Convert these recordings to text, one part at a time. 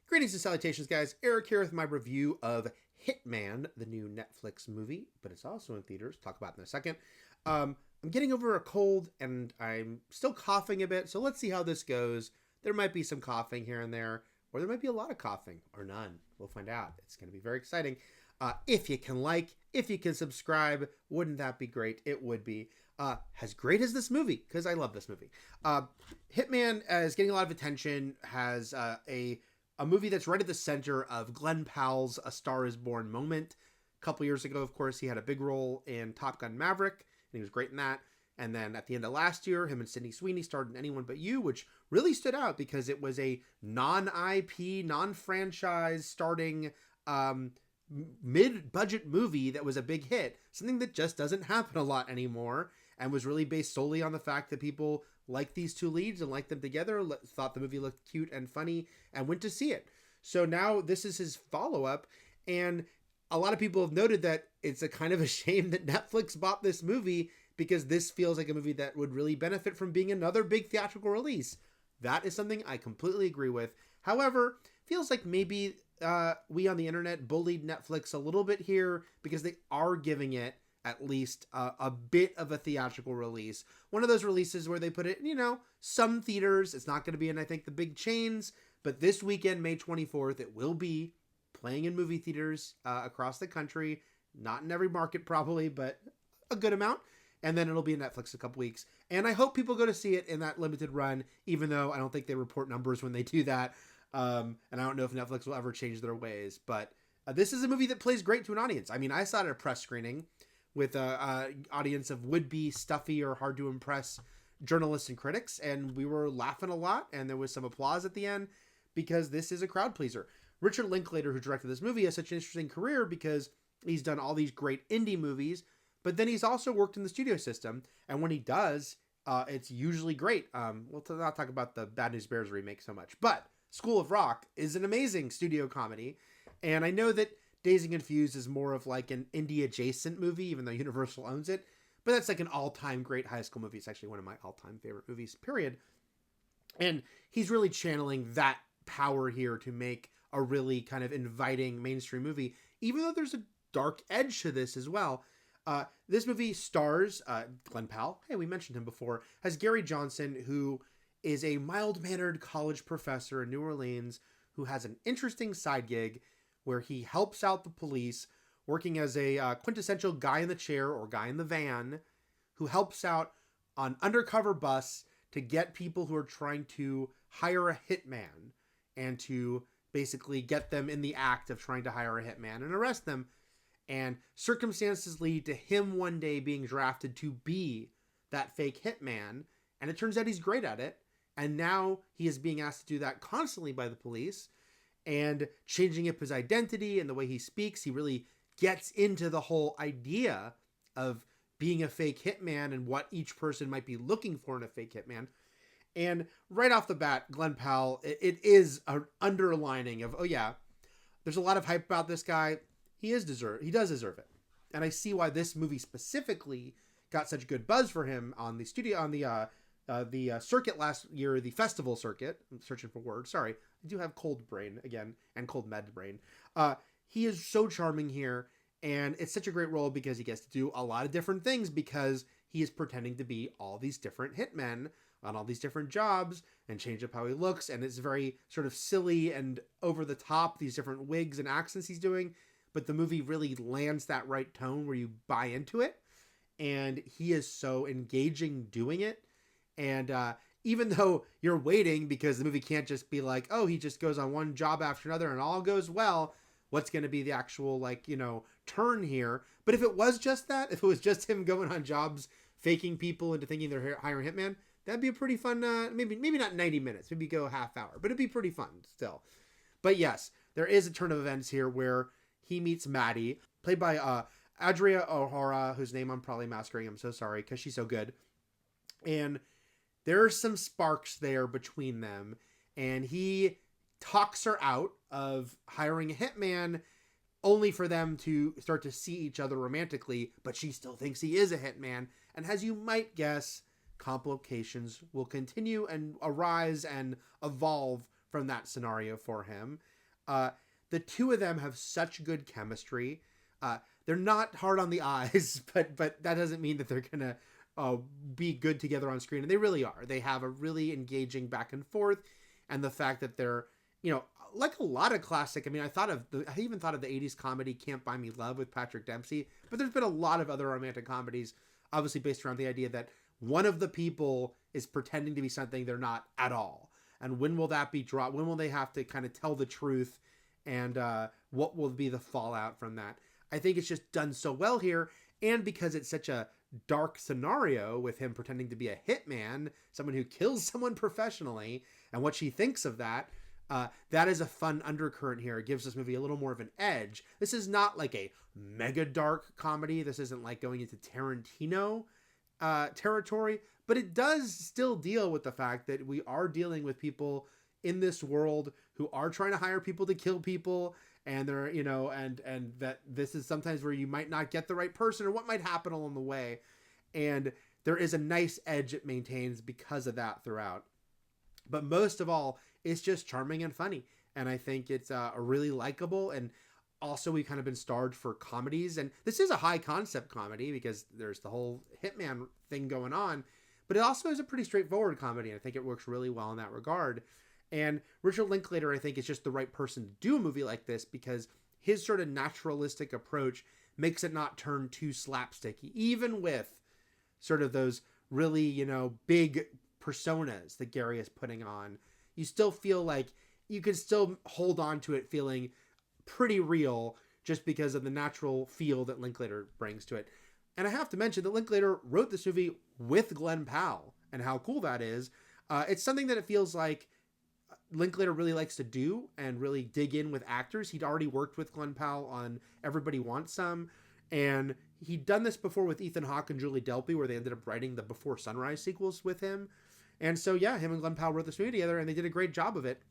Greetings and salutations, guys. Eric here with my review of Hitman, the new Netflix movie, but it's also in theaters. Talk about it in a second. I'm getting over a cold and I'm still coughing a bit, so let's see how this goes. There might be some coughing here and there, or there might be a lot of coughing, or none. We'll find out. It's going to be very exciting. If you can subscribe, wouldn't that be great? It would be. As great as this movie, because I love this movie. Hitman is getting a lot of attention, has a movie that's right at the center of Glen Powell's A Star is Born moment. A couple years ago, of course, he had a big role in Top Gun Maverick, and he was great in that. And then at the end of last year, him and Sydney Sweeney starred in Anyone But You, which really stood out because it was a non-IP, non-franchise starting mid-budget movie that was a big hit. Something that just doesn't happen a lot anymore, and was really based solely on the fact that people liked these two leads and liked them together, thought the movie looked cute and funny, and went to see it. So now this is his follow-up, and a lot of people have noted that it's a kind of a shame that Netflix bought this movie, because this feels like a movie that would really benefit from being another big theatrical release. That is something I completely agree with. However, feels like maybe we on the internet bullied Netflix a little bit here, because they are giving it at least a bit of a theatrical release. One of those releases where they put it in, some theaters. It's not going to be in, I think, the big chains, but this weekend, May 24th, it will be playing in movie theaters across the country. Not in every market probably, but a good amount. And then it'll be in Netflix a couple weeks. And I hope people go to see it in that limited run, even though I don't think they report numbers when they do that. And I don't know if Netflix will ever change their ways. But this is a movie that plays great to an audience. I mean, I saw it at a press screening with an audience of would-be stuffy or hard-to-impress journalists and critics, and we were laughing a lot, and there was some applause at the end, because this is a crowd pleaser. Richard Linklater, who directed this movie, has such an interesting career because he's done all these great indie movies, but then he's also worked in the studio system, and when he does, it's usually great. We'll not talk about the Bad News Bears remake so much, but School of Rock is an amazing studio comedy, and I know that Dazed and Confused is more of like an indie adjacent movie, even though Universal owns it. But that's like an all-time great high school movie. It's actually one of my all-time favorite movies, period. And he's really channeling that power here to make a really kind of inviting mainstream movie, even though there's a dark edge to this as well. This movie stars Glen Powell. Hey, we mentioned him before. Has Gary Johnson, who is a mild-mannered college professor in New Orleans who has an interesting side gig where he helps out the police, working as a quintessential guy in the chair or guy in the van, who helps out on undercover bus to get people who are trying to hire a hitman and to basically get them in the act of trying to hire a hitman and arrest them. And circumstances lead to him one day being drafted to be that fake hitman. And it turns out he's great at it. And now he is being asked to do that constantly by the police, and changing up his identity and the way he speaks. He really gets into the whole idea of being a fake hitman and what each person might be looking for in a fake hitman. And right off the bat, Glen Powell, it is an underlining of, oh yeah, there's a lot of hype about this guy. He does deserve it. And I see why this movie specifically got such good buzz for him on the circuit last year, the festival circuit. I'm searching for words. Sorry. I do have cold brain again, and cold med brain. He is so charming here, and it's such a great role because he gets to do a lot of different things, because he is pretending to be all these different hitmen on all these different jobs and change up how he looks. And it's very sort of silly and over the top, these different wigs and accents he's doing. But the movie really lands that right tone where you buy into it. And he is so engaging doing it. And even though you're waiting, because the movie can't just be like, oh, he just goes on one job after another and all goes well, what's going to be the actual, turn here? But if it was just that, if it was just him going on jobs, faking people into thinking they're hiring a hitman, that'd be a pretty fun, maybe not 90 minutes, maybe go a half hour, but it'd be pretty fun still. But yes, there is a turn of events here where he meets Maddie, played by Adria O'Hara, whose name I'm probably masquering. I'm so sorry, because she's so good. And there are some sparks there between them, and he talks her out of hiring a hitman, only for them to start to see each other romantically, but she still thinks he is a hitman. And as you might guess, complications will continue and arise and evolve from that scenario for him. The two of them have such good chemistry. They're not hard on the eyes, but that doesn't mean that they're gonna be good together on screen, and they really are. They have a really engaging back and forth, and the fact that they're, like a lot of classic. I mean, I even thought of the '80s comedy Can't Buy Me Love with Patrick Dempsey, but there's been a lot of other romantic comedies, obviously based around the idea that one of the people is pretending to be something they're not at all. And when will that be dropped? When will they have to kind of tell the truth? And what will be the fallout from that? I think it's just done so well here. And because it's such a dark scenario with him pretending to be a hitman, someone who kills someone professionally, and what she thinks of that, that is a fun undercurrent here. It gives this movie a little more of an edge. This is not like a mega dark comedy. This isn't like going into Tarantino territory, but it does still deal with the fact that we are dealing with people in this world who are trying to hire people to kill people, and they're, and that this is sometimes where you might not get the right person or what might happen along the way. And there is a nice edge it maintains because of that throughout. But most of all, it's just charming and funny. And I think it's a really likable, and also we've kind of been starved for comedies. And this is a high concept comedy because there's the whole hitman thing going on, but it also is a pretty straightforward comedy. And I think it works really well in that regard. And Richard Linklater, I think, is just the right person to do a movie like this because his sort of naturalistic approach makes it not turn too slapsticky, even with sort of those really, big personas that Gary is putting on. You still feel like you can still hold on to it feeling pretty real just because of the natural feel that Linklater brings to it. And I have to mention that Linklater wrote this movie with Glen Powell, and how cool that is. It's something that it feels like Linklater really likes to do and really dig in with actors. He'd already worked with Glen Powell on Everybody Wants Some, and he'd done this before with Ethan Hawke and Julie Delpy, where they ended up writing the Before Sunrise sequels with him. And so, yeah, him and Glen Powell wrote this movie together, and they did a great job of it.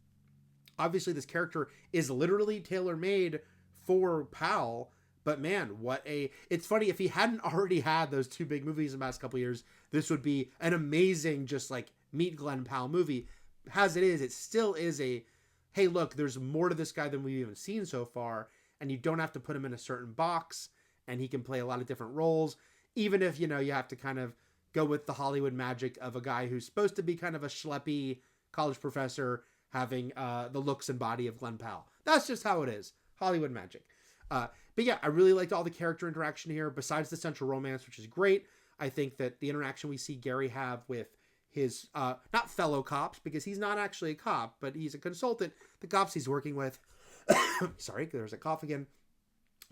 Obviously, this character is literally tailor-made for Powell, but man, it's funny, if he hadn't already had those two big movies in the past couple years, this would be an amazing, just like, meet Glen Powell movie. As it is, it still is hey, look, there's more to this guy than we've even seen so far, and you don't have to put him in a certain box, and he can play a lot of different roles, even if, you have to kind of go with the Hollywood magic of a guy who's supposed to be kind of a schleppy college professor having the looks and body of Glen Powell. That's just how it is. Hollywood magic. But yeah, I really liked all the character interaction here, besides the central romance, which is great. I think that the interaction we see Gary have with his, not fellow cops, because he's not actually a cop, but he's a consultant, the cops he's working with. Sorry, there's a cough again.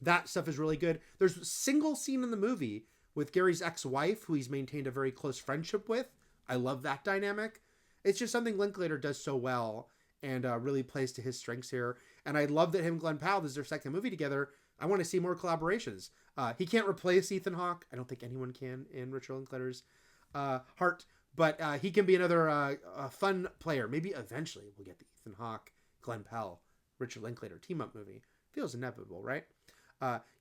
That stuff is really good. There's a single scene in the movie with Gary's ex-wife, who he's maintained a very close friendship with. I love that dynamic. It's just something Linklater does so well, and really plays to his strengths here. And I love that him and Glen Powell, this is their second movie together. I want to see more collaborations. He can't replace Ethan Hawke. I don't think anyone can in Richard Linklater's heart. But he can be another fun player. Maybe eventually we'll get the Ethan Hawke, Glen Powell, Richard Linklater team-up movie. Feels inevitable, right?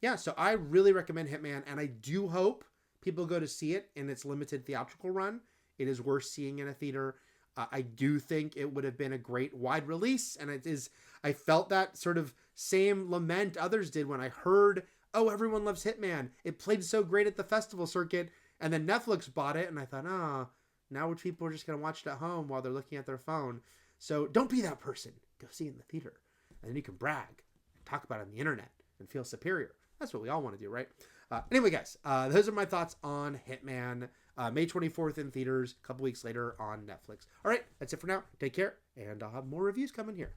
Yeah, so I really recommend Hitman, and I do hope people go to see it in its limited theatrical run. It is worth seeing in a theater. I do think it would have been a great wide release, and it is. I felt that sort of same lament others did when I heard, oh, everyone loves Hitman. It played so great at the festival circuit, and then Netflix bought it, and I thought, now people are just going to watch it at home while they're looking at their phone. So don't be that person. Go see it in the theater. And then you can brag, talk about it on the internet, and feel superior. That's what we all want to do, right? Anyway, guys, those are my thoughts on Hitman. May 24th in theaters, a couple weeks later on Netflix. All right, that's it for now. Take care, and I'll have more reviews coming here.